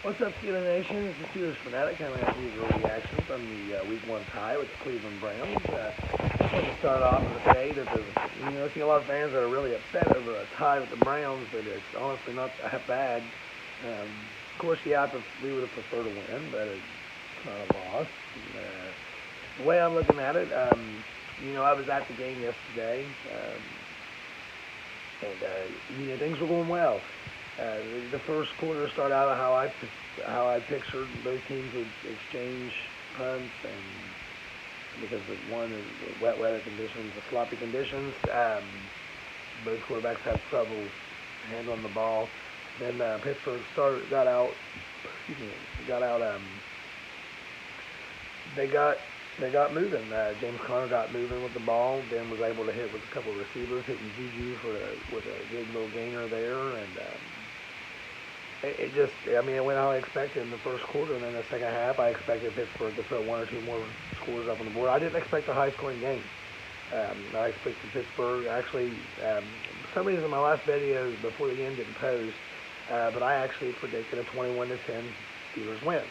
What's up, Steeler Nation? This is Steelers Fanatic coming at you with a reaction from the Week 1 tie with the Cleveland Browns. Just want to start off with a say that I see a lot of fans that are really upset over a tie with the Browns, but it's honestly not that bad. Of course, yeah, we would have preferred to win, but it's not a loss. The way I'm looking at it, I was at the game yesterday, and things were going well. The first quarter started out how I pictured both teams would exchange punts, and because of one is the wet weather conditions, the sloppy conditions, both quarterbacks had trouble handling the ball. Then Pittsburgh got out. Excuse me, got out. They got moving. James Conner got moving with the ball. Then was able to hit with a couple of receivers, hitting Juju with a good little gainer there, and it went how I expected in the first quarter, and then the second half, I expected Pittsburgh to throw one or two more scores up on the board. I didn't expect a high-scoring game. I expected Pittsburgh, actually, for some reason my last video before the game didn't post, but I actually predicted a 21-10 Steelers win.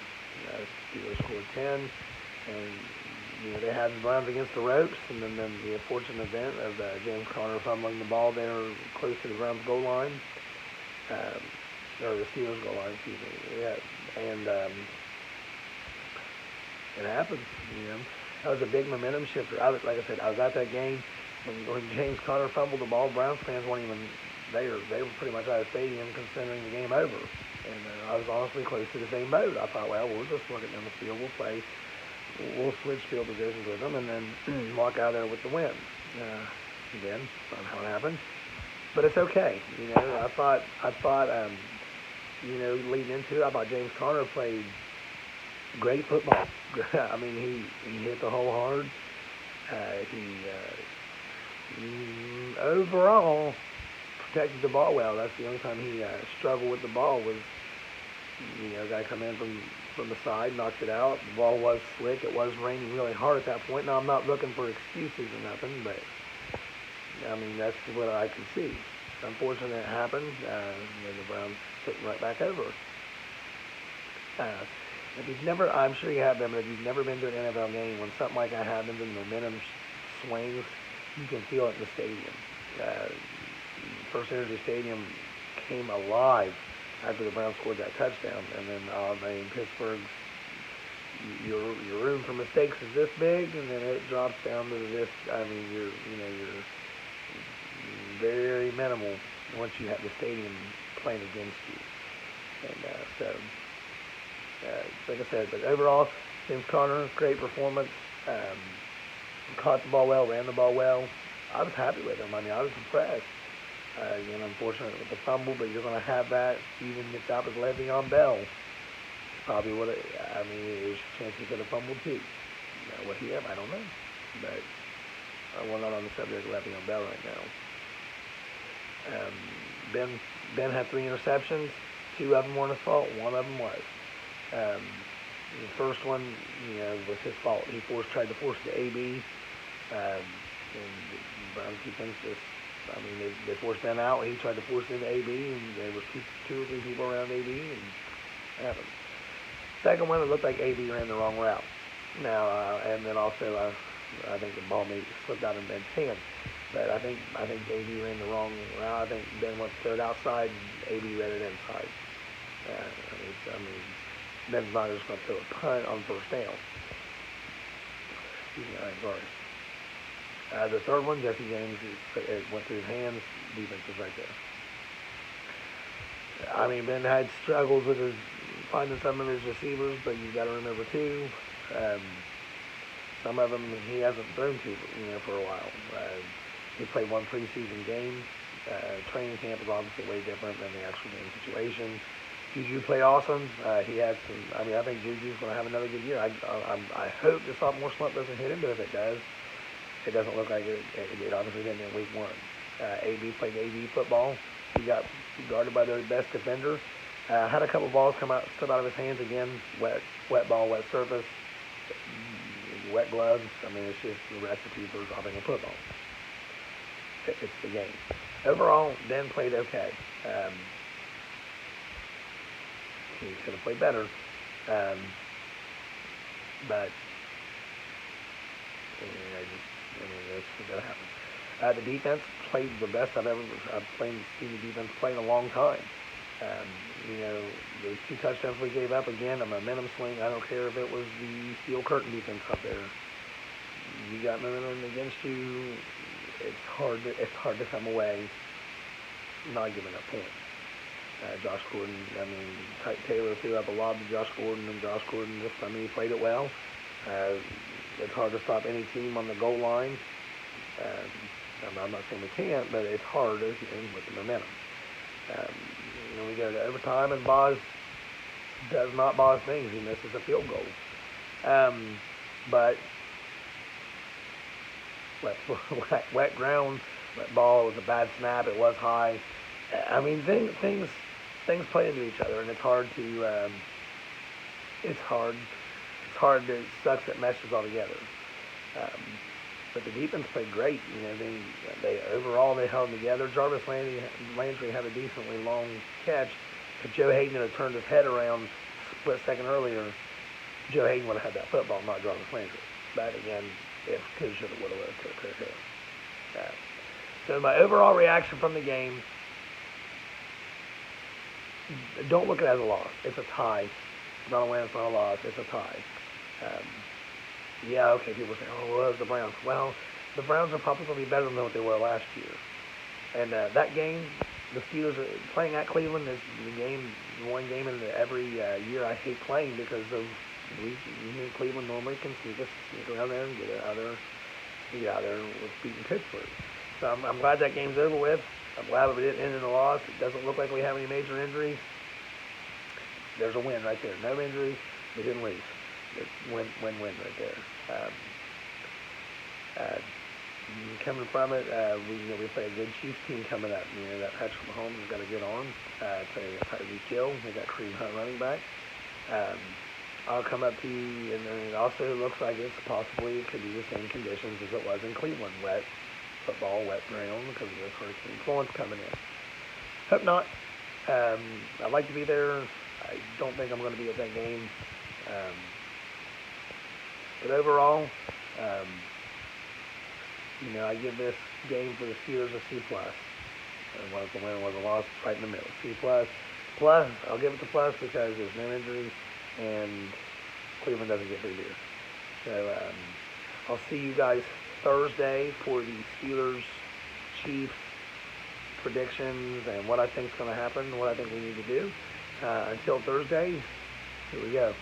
Steelers scored 10, and they had the Browns against the ropes, and then the unfortunate event of James Conner fumbling the ball there close to the Browns goal line. Or the Steelers goal line, excuse me. Yeah, and it happened. That was a big momentum shifter. Like I said, I was at that game when James Conner fumbled the ball. Browns fans weren't even there. They were pretty much out of the stadium considering the game over. And I was honestly close to the same boat. I thought, well, we'll just work it down the field. We'll switch field positions with them, and then walk out there with the win. Again, not how it happened. But it's okay. I thought. Leading into it, I thought James Conner played great football. I mean, he hit the hole hard. Overall protected the ball well. That's the only time he struggled with the ball was, a guy come in from the side, knocked it out. The ball was slick. It was raining really hard at that point. Now, I'm not looking for excuses or nothing, but, that's what I can see. Unfortunately, it happened. The Browns took him right back over. If you've never, I'm sure you have been, but if you've never been to an NFL game, when something like that happens and the momentum swings, you can feel it in the stadium. First Energy Stadium came alive after the Browns scored that touchdown, and then Pittsburgh's your room for mistakes is this big, and then it drops down to this. You're very minimal once you have the stadium playing against you. And like I said, but overall, James Conner, great performance. Caught the ball well, ran the ball well. I was happy with him. I was impressed. Again, unfortunate with the fumble, but you're going to have that even if that was Le'Veon Bell. Probably would have, there's a chance he could have fumbled too. What he have, I don't know. But we're not on the subject of Le'Veon Bell right now. Ben had 3 interceptions. 2 of them weren't his fault. 1 of them was. The first one, was his fault. He tried to force the AB. And the Browns defense they forced Ben out. He tried to force it into AB, and there were 2 or 3 people around AB, and it happened. Second one, it looked like AB ran the wrong route. Now, and then also, I think the ball maybe slipped out of Ben's hand. But I think AB ran the wrong route. I think Ben went to throw it outside, and AB ran it inside. Ben's not just going to throw a punt on first down. Sorry. The third one, Jesse James, it went through his hands. Defense was right there. Ben had struggles with finding some of his receivers, but you've got to remember too, some of them he hasn't thrown to, for a while. He played 1 preseason game. Training camp is obviously way different than the actual game situation. Juju played awesome. He had some. I think Juju's going to have another good year. I hope the sophomore slump doesn't hit him, but if it does, it doesn't look like it. It obviously didn't in week 1. AB played AB football. He got guarded by their best defender. Had a couple balls slip out of his hands again. Wet ball, wet surface, wet gloves. It's just the recipe for dropping a football. It's the game. Overall, Ben played okay. He could have played better. But that's going to happen. The defense played the best I've seen the defense play in a long time. Those 2 touchdowns we gave up, again, a momentum swing. I don't care if it was the steel curtain defense up there. You got momentum against you. It's hard to come away not giving up points. Josh Gordon, Taylor threw up a lob to Josh Gordon, and Josh Gordon he played it well. It's hard to stop any team on the goal line. I'm not saying we can't, but it's hard with the momentum. We go to overtime, and Boz does not Boz things. He misses a field goal. But wet ground, wet ball, it was a bad snap. It was high. Things play into each other, and it's hard to. It sucks that meshes all together. But the defense played great. They overall they held together. Jarvis Landry had a decently long catch. If Joe Hayden had turned his head around a split second earlier, Joe Hayden would have had that football, not Jarvis Landry. But again, if could, should have, would have. So my overall reaction from the game, don't look at it as a loss. It's a tie. It's not a win, it's not a loss. It's a tie. People say, well, it's the Browns. Well, the Browns are probably going to be better than what they were last year. And that game, the Steelers are playing at Cleveland is one game in every year I hate playing because of Cleveland normally can sneak around there and get out there with beating Pittsburgh. So I'm glad that game's over with. I'm glad we didn't end in a loss. It doesn't look like we have any major injuries. There's a win right there. No injuries. We didn't lose. It's win right there. Coming from it, we play a good Chiefs team coming up. That Patrick Mahomes has got a good arm. It's a Tyreek Hill. They got Kareem Hunt running back. I'll come up to you, and it also looks like it could be the same conditions as it was in Cleveland. Wet football, wet ground because of this Hurricane Florence coming in. Hope not. I'd like to be there. I don't think I'm going to be at that game. But overall, I give this game for the Steelers a C+. And was the win, was a loss, right in the middle. C+. Plus, I'll give it the plus because there's no injuries and Cleveland doesn't get free beer. So I'll see you guys Thursday for the Steelers-Chiefs predictions and what I think is going to happen, what I think we need to do. Until Thursday, here we go.